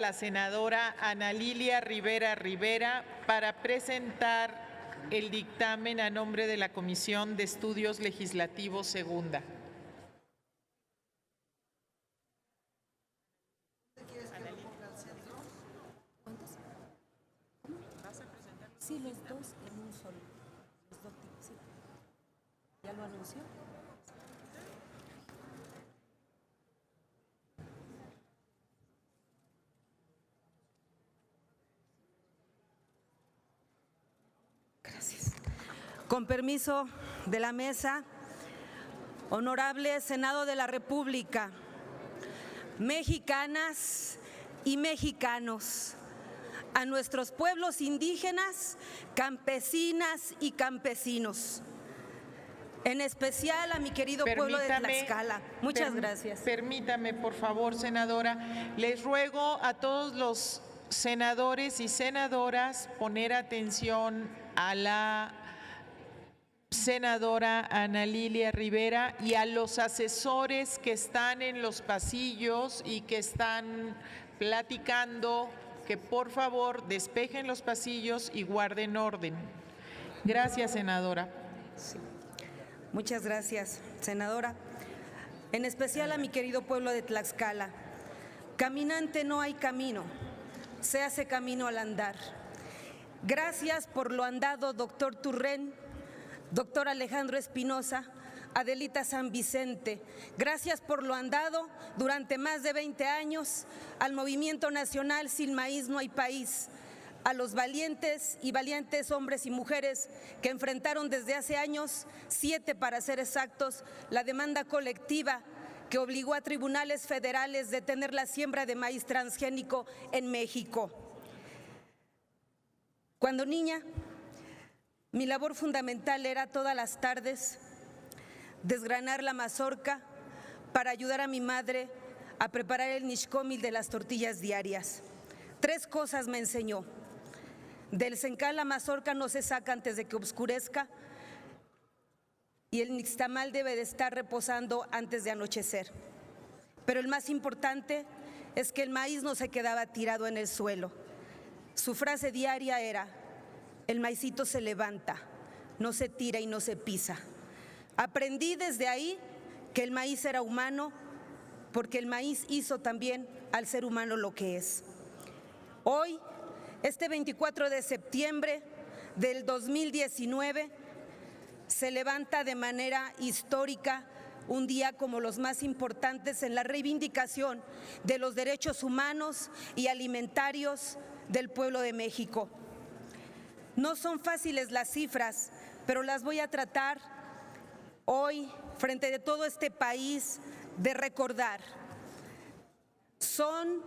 La senadora Ana Lilia Rivera Rivera para presentar el dictamen a nombre de la Comisión de Estudios Legislativos Segunda. ¿Cuántos? Sí, los dos en un solo. Los dos, sí. ¿Ya lo anunció? Gracias. Con permiso de la mesa, honorable Senado de la República, mexicanas y mexicanos, a nuestros pueblos indígenas, campesinas y campesinos, en especial a mi querido pueblo de Tlaxcala. Muchas gracias. Permítame, por favor, senadora. Les ruego a todos los senadores y senadoras poner atención a la senadora Ana Lilia Rivera y a los asesores que están en los pasillos y que están platicando, que por favor despejen los pasillos y guarden orden. Gracias, senadora. Sí. Muchas gracias, senadora. En especial a mi querido pueblo de Tlaxcala. Caminante no hay camino, se hace camino al andar. Gracias por lo andado, doctor Turren, doctor Alejandro Espinosa, Adelita San Vicente. Gracias por lo andado durante más de 20 años al Movimiento Nacional Sin Maíz No Hay País, a los valientes y valientes hombres y mujeres que enfrentaron desde hace años, 7 para ser exactos, la demanda colectiva que obligó a tribunales federales a detener la siembra de maíz transgénico en México. Cuando niña, mi labor fundamental era todas las tardes desgranar la mazorca para ayudar a mi madre a preparar el nixcómil de las tortillas diarias. 3 cosas me enseñó. Del sencán la mazorca no se saca antes de que oscurezca y el nixtamal debe de estar reposando antes de anochecer. Pero el más importante es que el maíz no se quedaba tirado en el suelo. Su frase diaria era: el maicito se levanta, no se tira y no se pisa. Aprendí desde ahí que el maíz era humano, porque el maíz hizo también al ser humano lo que es. Hoy, este 24 de septiembre del 2019, se levanta de manera histórica un día como los más importantes en la reivindicación de los derechos humanos y alimentarios del pueblo de México. No son fáciles las cifras, pero las voy a tratar hoy frente de todo este país de recordar. Son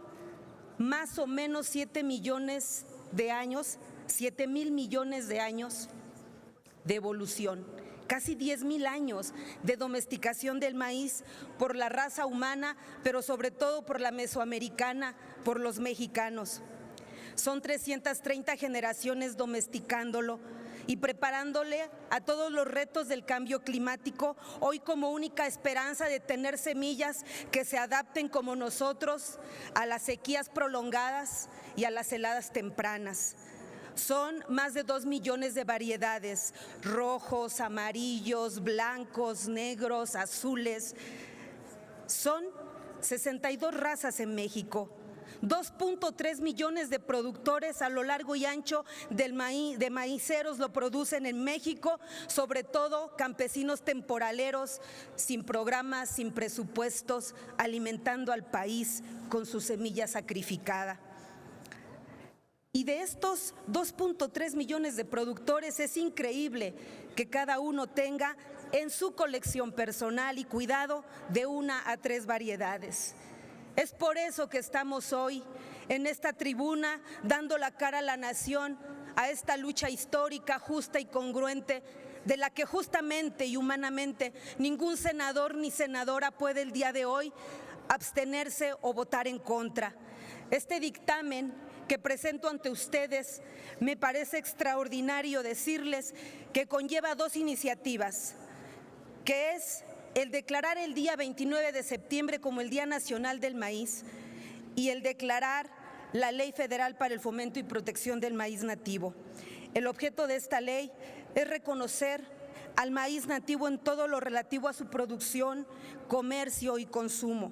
más o menos 7 millones de años, 7,000 millones de años de evolución, casi 10,000 años de domesticación del maíz por la raza humana, pero sobre todo por la mesoamericana, por los mexicanos. Son 330 generaciones domesticándolo y preparándole a todos los retos del cambio climático, hoy como única esperanza de tener semillas que se adapten como nosotros a las sequías prolongadas y a las heladas tempranas. Son más de 2 millones de variedades, rojos, amarillos, blancos, negros, azules. Son 62 razas en México. 2.3 millones de productores a lo largo y ancho del maíz, de maiceros lo producen en México, sobre todo campesinos temporaleros, sin programas, sin presupuestos, alimentando al país con su semilla sacrificada. Y de estos 2.3 millones de productores es increíble que cada uno tenga en su colección personal y cuidado de 1 a 3 variedades. Es por eso que estamos hoy en esta tribuna dando la cara a la nación, a esta lucha histórica, justa y congruente, de la que justamente y humanamente ningún senador ni senadora puede el día de hoy abstenerse o votar en contra. Este dictamen que presento ante ustedes, me parece extraordinario decirles que conlleva 2 iniciativas, que es el declarar el día 29 de septiembre como el Día Nacional del Maíz y el declarar la Ley Federal para el Fomento y Protección del Maíz Nativo. El objeto de esta ley es reconocer al maíz nativo en todo lo relativo a su producción, comercio y consumo,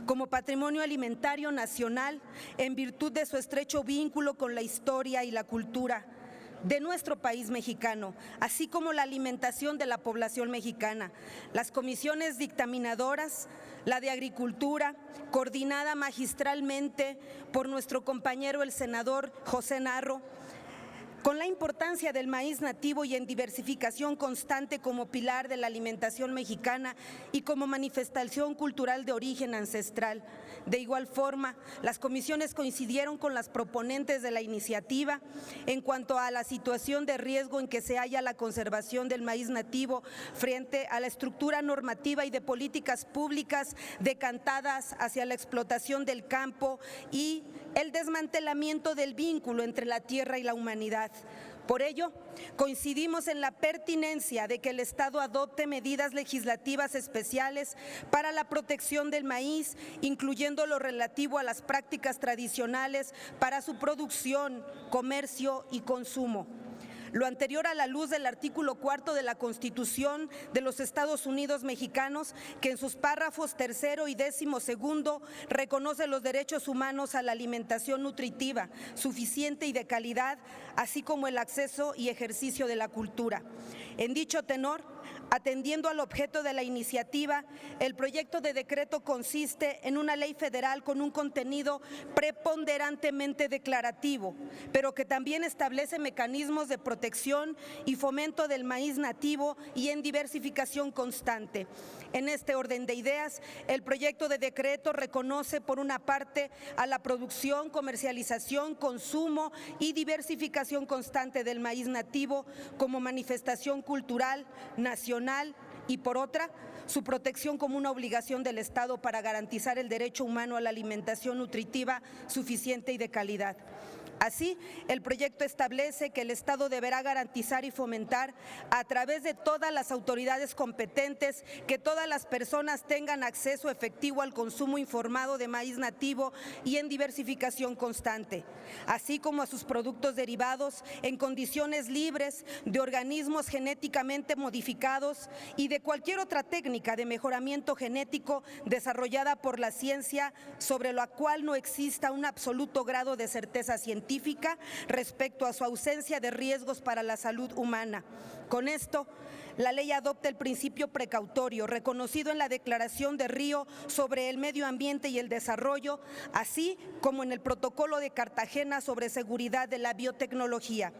como patrimonio alimentario nacional en virtud de su estrecho vínculo con la historia y la cultura de nuestro país mexicano, así como la alimentación de la población mexicana. Las comisiones dictaminadoras, la de Agricultura, coordinada magistralmente por nuestro compañero el senador José Narro, con la importancia del maíz nativo y en diversificación constante como pilar de la alimentación mexicana y como manifestación cultural de origen ancestral. De igual forma, las comisiones coincidieron con las proponentes de la iniciativa en cuanto a la situación de riesgo en que se halla la conservación del maíz nativo frente a la estructura normativa y de políticas públicas decantadas hacia la explotación del campo y el desmantelamiento del vínculo entre la tierra y la humanidad. Por ello, coincidimos en la pertinencia de que el Estado adopte medidas legislativas especiales para la protección del maíz, incluyendo lo relativo a las prácticas tradicionales para su producción, comercio y consumo. Lo anterior a la luz del artículo 4 de la Constitución de los Estados Unidos mexicanos, que en sus párrafos 3º y 12º reconoce los derechos humanos a la alimentación nutritiva, suficiente y de calidad, así como el acceso y ejercicio de la cultura. En dicho tenor, atendiendo al objeto de la iniciativa, el proyecto de decreto consiste en una ley federal con un contenido preponderantemente declarativo, pero que también establece mecanismos de protección y fomento del maíz nativo y en diversificación constante. En este orden de ideas, el proyecto de decreto reconoce por una parte a la producción, comercialización, consumo y diversificación constante del maíz nativo como manifestación cultural, nacional y por otra, su protección como una obligación del Estado para garantizar el derecho humano a la alimentación nutritiva suficiente y de calidad. Así, el proyecto establece que el Estado deberá garantizar y fomentar a través de todas las autoridades competentes que todas las personas tengan acceso efectivo al consumo informado de maíz nativo y en diversificación constante, así como a sus productos derivados en condiciones libres de organismos genéticamente modificados y de cualquier otra técnica de mejoramiento genético desarrollada por la ciencia sobre la cual no exista un absoluto grado de certeza científica respecto a su ausencia de riesgos para la salud humana. Con esto, la ley adopta el principio precautorio reconocido en la Declaración de Río sobre el Medio Ambiente y el Desarrollo, así como en el Protocolo de Cartagena sobre seguridad de la biotecnología.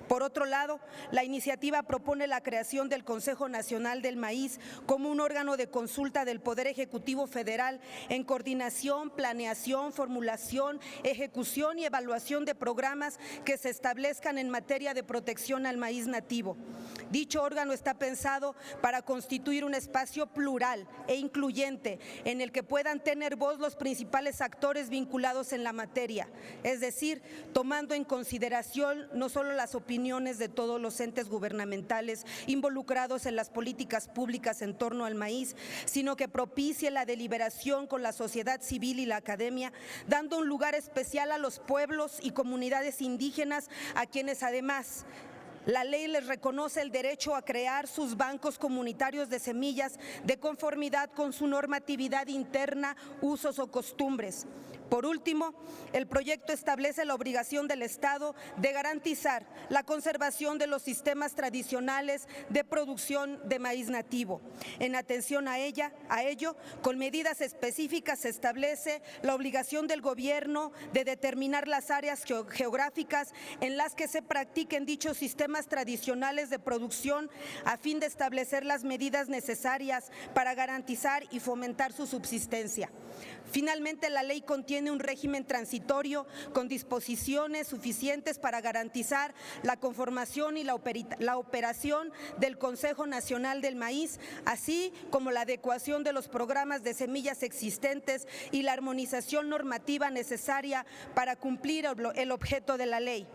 Por otro lado, la iniciativa propone la creación del Consejo Nacional del Maíz como un órgano de consulta del Poder Ejecutivo Federal en coordinación, planeación, formulación, ejecución y evaluación de programas que se establezcan en materia de protección al maíz nativo. Dicho órgano está pensado para constituir un espacio plural e incluyente en el que puedan tener voz los principales actores vinculados en la materia, es decir, tomando en consideración no solo las opiniones de todos los entes gubernamentales involucrados en las políticas públicas en torno al maíz, sino que propicie la deliberación con la sociedad civil y la academia, dando un lugar especial a los pueblos y comunidades indígenas, a quienes además la ley les reconoce el derecho a crear sus bancos comunitarios de semillas de conformidad con su normatividad interna, usos o costumbres. Por último, el proyecto establece la obligación del Estado de garantizar la conservación de los sistemas tradicionales de producción de maíz nativo. En atención a ello, con medidas específicas se establece la obligación del gobierno de determinar las áreas geográficas en las que se practiquen dichos sistemas tradicionales de producción a fin de establecer las medidas necesarias para garantizar y fomentar su subsistencia. Finalmente, la ley contiene un régimen transitorio con disposiciones suficientes para garantizar la conformación y la operación del Consejo Nacional del Maíz, así como la adecuación de los programas de semillas existentes y la armonización normativa necesaria para cumplir el objeto de la ley.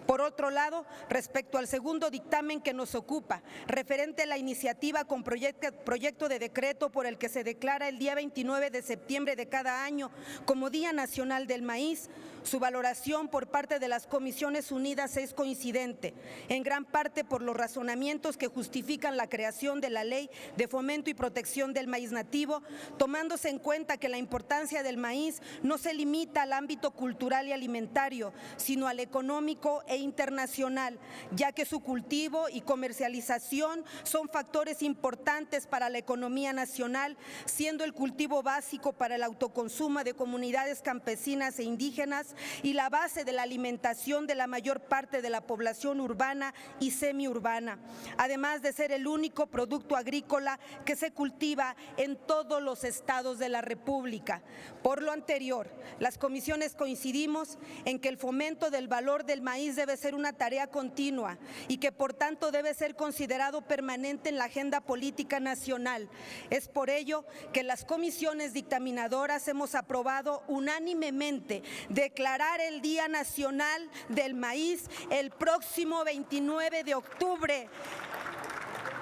Por otro lado, respecto al segundo dictamen que nos ocupa, referente a la iniciativa con proyecto de decreto por el que se declara el día 29 de septiembre de cada año como Día Nacional del Maíz, su valoración por parte de las Comisiones Unidas es coincidente, en gran parte por los razonamientos que justifican la creación de la Ley de Fomento y Protección del Maíz Nativo, tomándose en cuenta que la importancia del maíz no se limita al ámbito cultural y alimentario, sino al económico e internacional, ya que su cultivo y comercialización son factores importantes para la economía nacional, siendo el cultivo básico para el autoconsumo de comunidades campesinas e indígenas y la base de la alimentación de la mayor parte de la población urbana y semiurbana, además de ser el único producto agrícola que se cultiva en todos los estados de la República. Por lo anterior, las comisiones coincidimos en que el fomento del valor del maíz debe ser una tarea continua y que por tanto debe ser considerado permanente en la agenda política nacional. Es por ello que las comisiones dictaminadoras hemos aprobado unánimemente declarar el Día Nacional del Maíz el próximo 29 de octubre,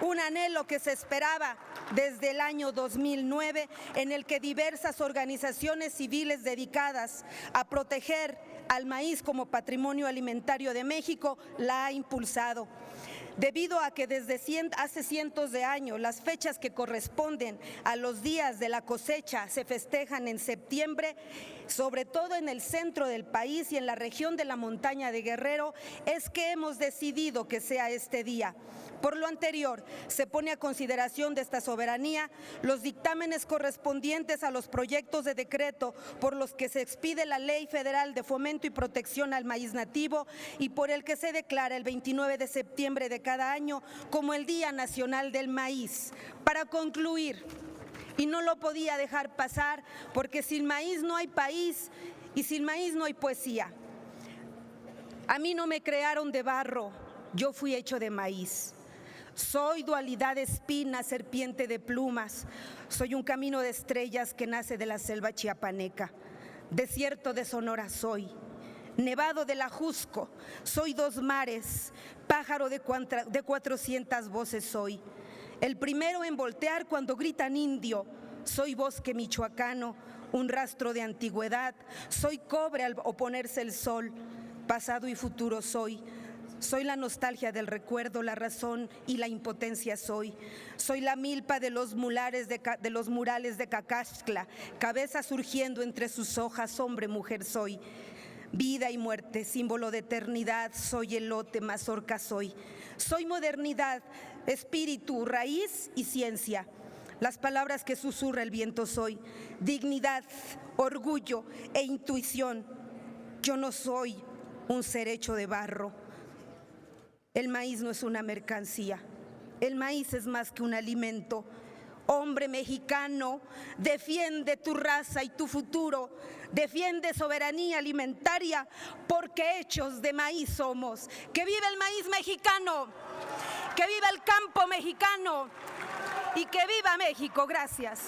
un anhelo que se esperaba desde el año 2009, en el que diversas organizaciones civiles dedicadas a proteger al maíz como patrimonio alimentario de México la ha impulsado. Debido a que desde hace cientos de años las fechas que corresponden a los días de la cosecha se festejan en septiembre, sobre todo en el centro del país y en la región de la montaña de Guerrero, es que hemos decidido que sea este día. Por lo anterior, se pone a consideración de esta soberanía los dictámenes correspondientes a los proyectos de decreto por los que se expide la Ley Federal de Fomento y Protección al Maíz Nativo y por el que se declara el 29 de septiembre de cada año como el Día Nacional del Maíz. Para concluir, y no lo podía dejar pasar porque sin maíz no hay país y sin maíz no hay poesía. A mí no me crearon de barro, yo fui hecho de maíz. Soy dualidad de espinas, serpiente de plumas. Soy un camino de estrellas que nace de la selva chiapaneca. Desierto de Sonora soy. Nevado del Ajusco. Soy dos mares. Pájaro de 400 voces soy. El primero en voltear cuando gritan indio. Soy bosque michoacano, un rastro de antigüedad. Soy cobre al oponerse el sol. Pasado y futuro soy. Soy la nostalgia del recuerdo, la razón y la impotencia soy. Soy la milpa de los murales de Cacaxtla, cabeza surgiendo entre sus hojas, hombre, mujer soy. Vida y muerte, símbolo de eternidad, soy elote, mazorca soy. Soy modernidad, espíritu, raíz y ciencia. Las palabras que susurra el viento soy. Dignidad, orgullo e intuición. Yo no soy un ser hecho de barro. El maíz no es una mercancía, el maíz es más que un alimento. Hombre mexicano, defiende tu raza y tu futuro, defiende soberanía alimentaria, porque hechos de maíz somos. ¡Que viva el maíz mexicano! ¡Que viva el campo mexicano! ¡Y que viva México! Gracias.